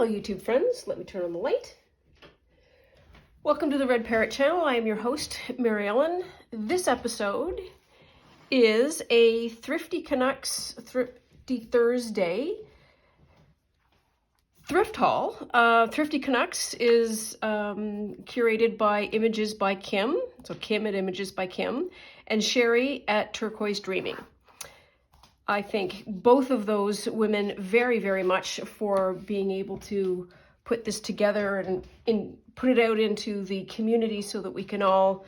Hello YouTube friends, let me turn on the light. Welcome to the Red Parrot channel. I am your host, Mary Ellen. This episode is a Thrifty Canucks Thrifty Thursday thrift haul. Thrifty Canucks is curated by Images by Kim, so Kim at Images by Kim, and Sherry at Turquoise Dreaming. I thank both of those women very, very much for being able to put this together and put it out into the community so that we can all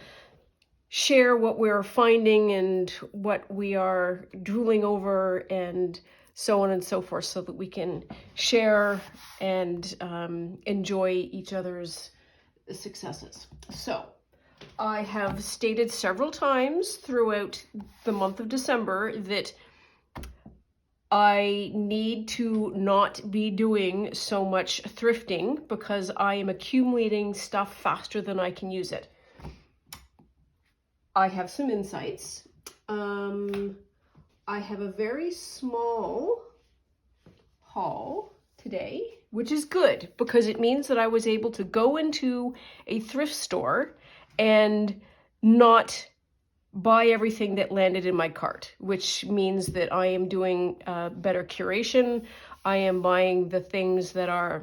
share what we're finding and what we are drooling over and so on and so forth, so that we can share and enjoy each other's successes. So I have stated several times throughout the month of December that I need to not be doing so much thrifting because I am accumulating stuff faster than I can use it. I have some insights. I have a very small haul today, which is good because it means that I was able to go into a thrift store and not buy everything that landed in my cart, which means that I am doing better curation. I am buying the things that are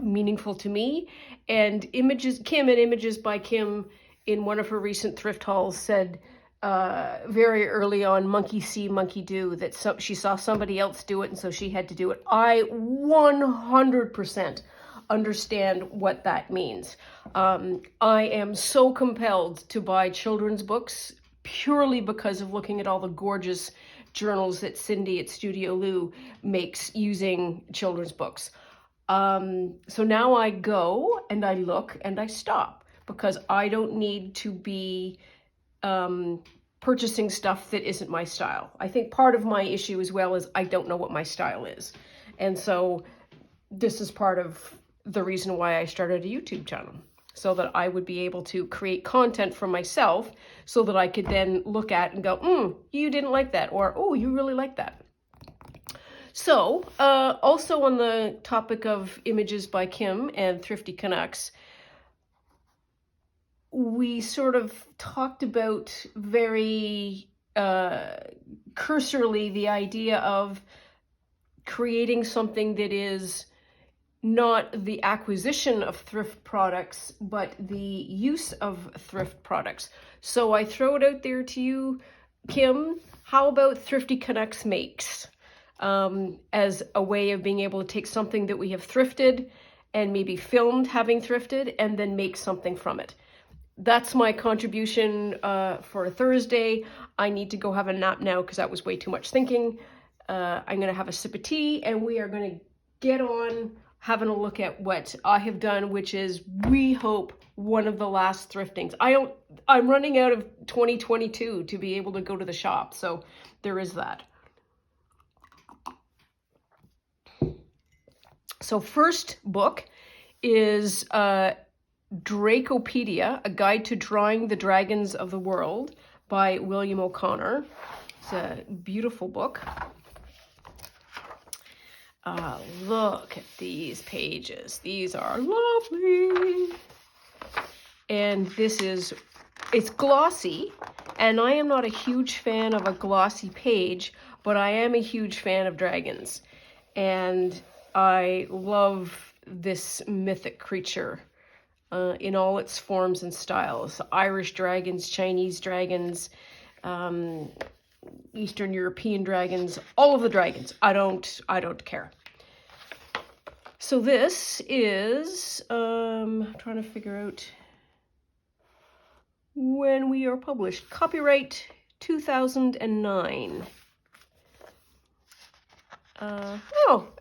meaningful to me. And Kim at Images by Kim, in one of her recent thrift hauls, said very early on, monkey see, monkey do, that she saw somebody else do it and so she had to do it. I 100% understand what that means. I am so compelled to buy children's books purely because of looking at all the gorgeous journals that Cindy at Studio Lou makes using children's books. So now I go and I look and I stop because I don't need to be purchasing stuff that isn't my style. I think part of my issue as well is I don't know what my style is. And so this is part of the reason why I started a YouTube channel, so that I would be able to create content for myself so that I could then look at and go, you didn't like that, or, oh, you really like that. So also on the topic of Images by Kim and Thrifty Canucks, we sort of talked about very cursorily the idea of creating something that is not the acquisition of thrift products, but the use of thrift products. So I throw it out there to you, Kim, how about Thrifty Canucks makes as a way of being able to take something that we have thrifted and maybe filmed having thrifted and then make something from it. That's my contribution for Thursday. I need to go have a nap now because that was way too much thinking. I'm going to have a sip of tea and we are going to get on having a look at what I have done, which is, we hope, one of the last thriftings. I'm running out of 2022 to be able to go to the shop, so there is that. So first book is Dracopedia, A Guide to Drawing the Dragons of the World by William O'Connor. It's a beautiful book. Look at these pages. These are lovely. And it's glossy, and I am not a huge fan of a glossy page, but I am a huge fan of dragons. And I love this mythic creature in all its forms and styles. Irish dragons, Chinese dragons, Eastern European dragons, all of the dragons. I don't care. So this is, I'm trying to figure out when we are published. Copyright 2009.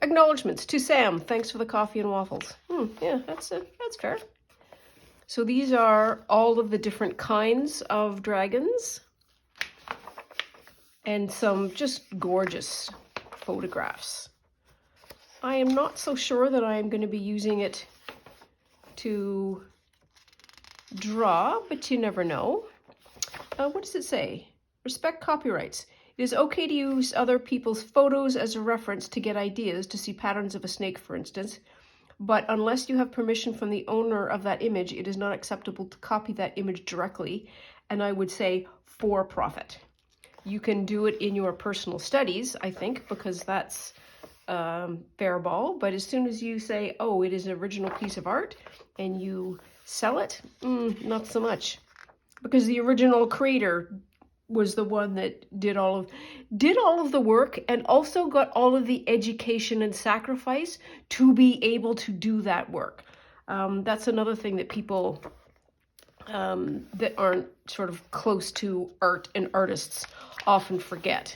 Acknowledgements to Sam. Thanks for the coffee and waffles. Yeah, that's fair. So these are all of the different kinds of dragons and some just gorgeous photographs. I am not so sure that I am going to be using it to draw, but you never know. What does it say? Respect copyrights. It is okay to use other people's photos as a reference to get ideas, to see patterns of a snake, for instance. But unless you have permission from the owner of that image, it is not acceptable to copy that image directly, and I would say for profit. You can do it in your personal studies, I think, because that's fair ball. But as soon as you say, oh, it is an original piece of art, and you sell it, not so much. Because the original creator was the one that did all of the work and also got all of the education and sacrifice to be able to do that work. That's another thing that people that aren't sort of close to art and artists often forget.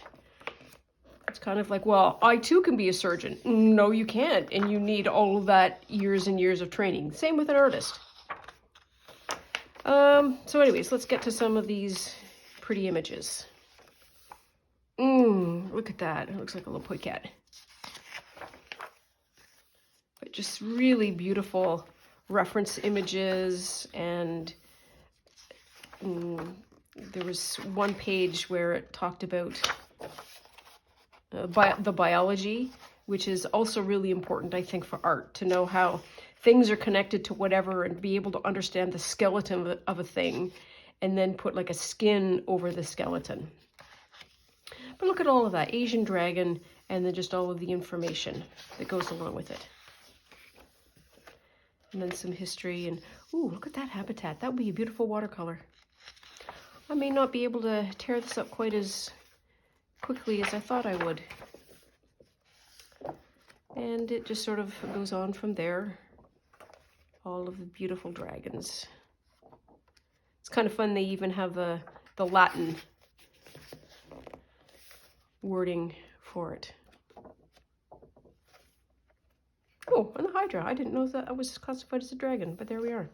It's kind of like, well, I too can be a surgeon. No, you can't. And you need all of that years and years of training. Same with an artist. So anyways, let's get to some of these pretty images. Look at that. It looks like a little poicat. But just really beautiful reference images, and there was one page where it talked about the biology, which is also really important, I think, for art, to know how things are connected to whatever and be able to understand the skeleton of a thing and then put like a skin over the skeleton. But look at all of that, Asian dragon, and then just all of the information that goes along with it. And then some history, and ooh, look at that habitat. That would be a beautiful watercolor. I may not be able to tear this up quite as quickly as I thought I would. And it just sort of goes on from there. All of the beautiful dragons. It's kind of fun, they even have the Latin wording for it. Oh, and the Hydra. I didn't know that I was classified as a dragon, but there we are.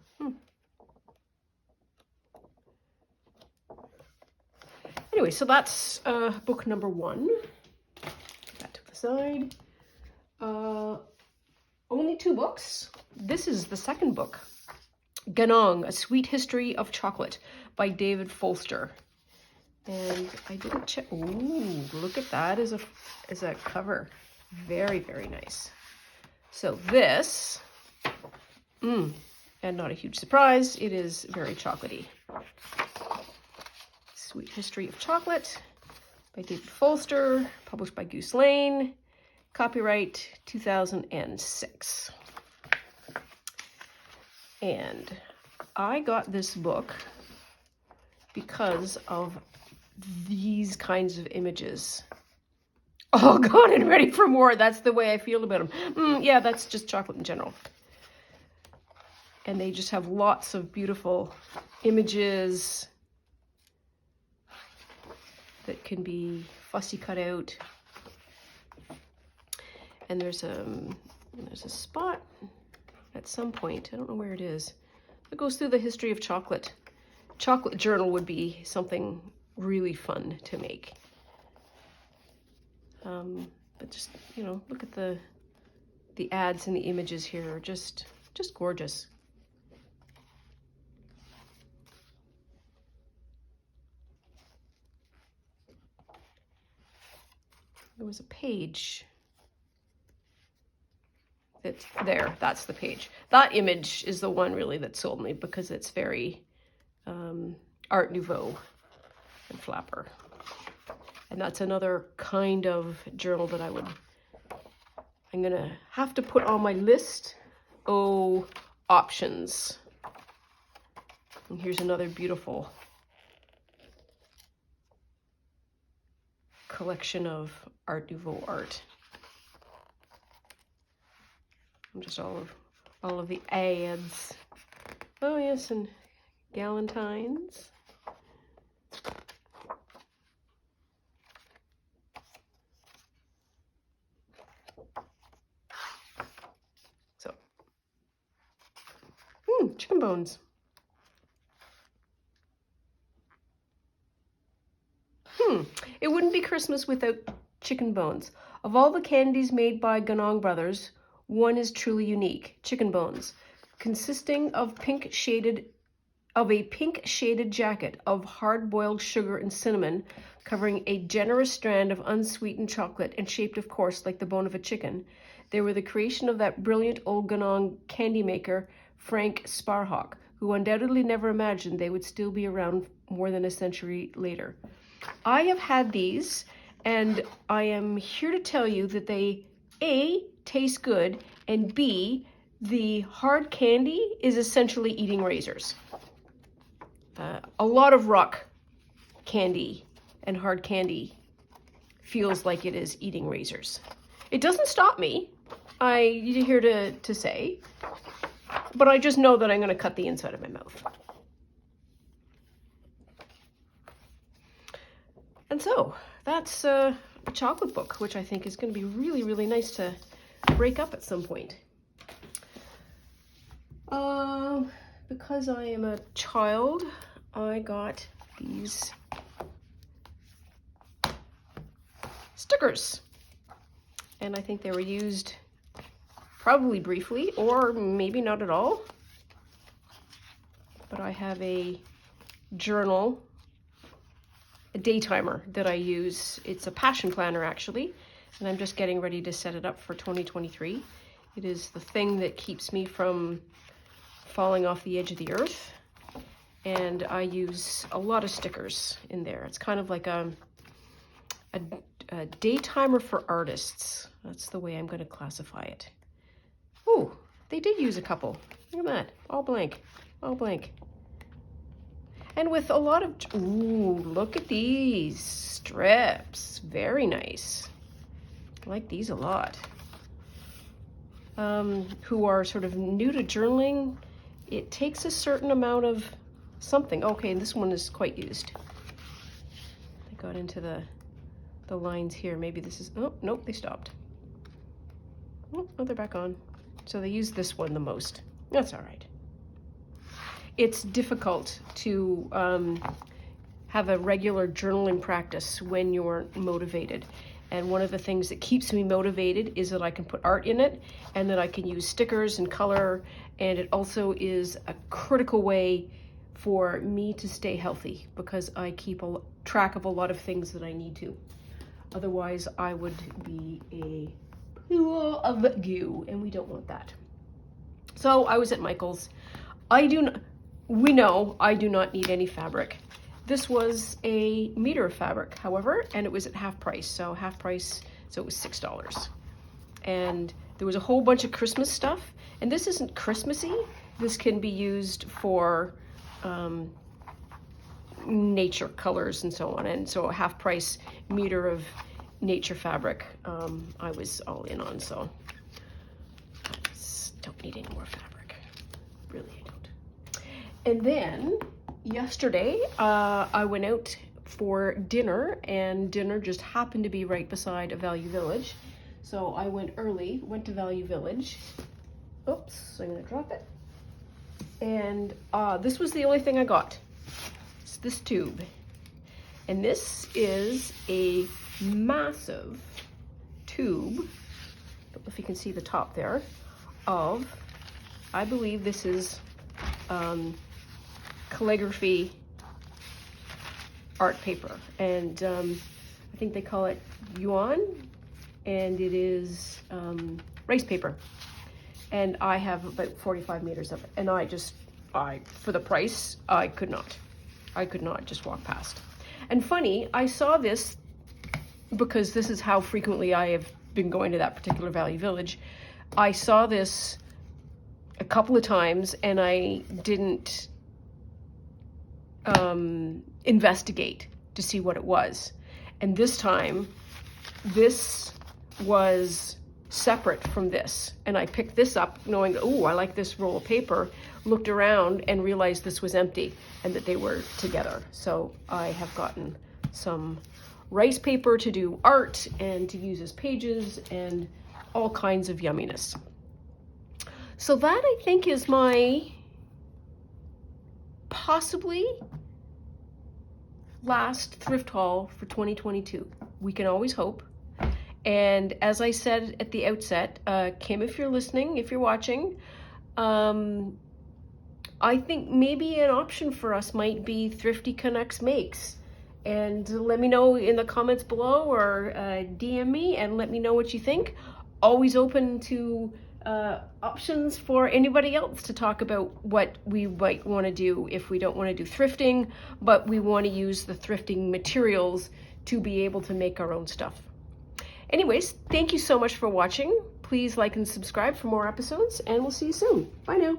Anyway, so that's book number 1. Put that to the side. Only 2 books. This is the second book. Ganong, A Sweet History of Chocolate by David Folster. And I didn't check. Ooh, look at that as a cover. Very, very nice. So this, and not a huge surprise, it is very chocolatey. Sweet History of Chocolate by David Folster, published by Goose Lane, copyright 2006. And I got this book because of these kinds of images. Oh, gone and ready for more. That's the way I feel about them. Yeah, that's just chocolate in general. And they just have lots of beautiful images that can be fussy cut out. And there's a spot at some point, I don't know where it is, that goes through the history of chocolate. Chocolate journal would be something really fun to make. But just, you know, look at the ads and the images here are just gorgeous. There was a page that's there. That's the page. That image is the one really that sold me because it's very Art Nouveau and flapper. And that's another kind of journal that I'm gonna have to put on my list. Oh, options. And here's another beautiful collection of Art Nouveau art. And just all of the ads. Oh yes, and galantines. So, chicken bones. It wouldn't be Christmas without chicken bones. Of all the candies made by Ganong Brothers, one is truly unique, chicken bones, consisting of pink shaded of a pink shaded jacket of hard-boiled sugar and cinnamon, covering a generous strand of unsweetened chocolate and shaped, of course, like the bone of a chicken. They were the creation of that brilliant old Ganong candy maker, Frank Sparhawk, who undoubtedly never imagined they would still be around more than a century later. I have had these, and I am here to tell you that they, A, taste good, and B, the hard candy is essentially eating razors. A lot of rock candy and hard candy feels like it is eating razors. It doesn't stop me, I'm here to say, but I just know that I'm going to cut the inside of my mouth. And so that's a chocolate book, which I think is going to be really, really nice to break up at some point. Because I am a child, I got these stickers. And I think they were used probably briefly, or maybe not at all. But I have a journal, a day timer that I use. It's a passion planner, actually, and I'm just getting ready to set it up for 2023. It is the thing that keeps me from falling off the edge of the earth, and I use a lot of stickers in there. It's kind of like a day timer for artists. That's the way I'm going to classify it. Oh, they did use a couple. Look at that, all blank, all blank. And with a lot of, ooh, look at these strips, very nice. I like these a lot. Who are sort of new to journaling, it takes a certain amount of something. Okay, and this one is quite used. I got into the lines here. Maybe this is, oh, nope, they stopped. Oh, they're back on. So they use this one the most. That's all right. It's difficult to have a regular journaling practice when you're motivated. And one of the things that keeps me motivated is that I can put art in it and that I can use stickers and color. And it also is a critical way for me to stay healthy because I keep track of a lot of things that I need to. Otherwise, I would be a pool of goo, and we don't want that. So I was at Michael's. We know I do not need any fabric. This was a meter of fabric, however, and it was at half price. So half price, so it was $6. And there was a whole bunch of Christmas stuff. And this isn't Christmassy. This can be used for nature colors and so on. And so a half price meter of nature fabric, I was all in on. So I don't need any more fabric. Really, I don't. And then yesterday, I went out for dinner, and dinner just happened to be right beside a Value Village. So I went early, went to Value Village. Oops, I'm gonna drop it. And this was the only thing I got. It's this tube. And this is a massive tube, don't know if you can see the top there, of, I believe this is calligraphy art paper, and I think they call it yuan, and it is rice paper, and I have about 45 meters of it, and for the price, I could not just walk past. And funny, I saw this because this is how frequently I have been going to that particular Value Village. I saw this a couple of times, and I didn't investigate to see what it was. And this time, this was separate from this. And I picked this up knowing, oh, I like this roll of paper, looked around and realized this was empty and that they were together. So I have gotten some rice paper to do art and to use as pages and all kinds of yumminess. So that, I think, is my possibly last thrift haul for 2022. We can always hope. And as I said at the outset, Kim, if you're listening, if you're watching, I think maybe an option for us might be Thrifty Connects Makes. And let me know in the comments below, or DM me and let me know what you think. Always open to options for anybody else to talk about what we might want to do if we don't want to do thrifting, but we want to use the thrifting materials to be able to make our own stuff. Anyways, thank you so much for watching. Please like and subscribe for more episodes, and we'll see you soon. Bye now.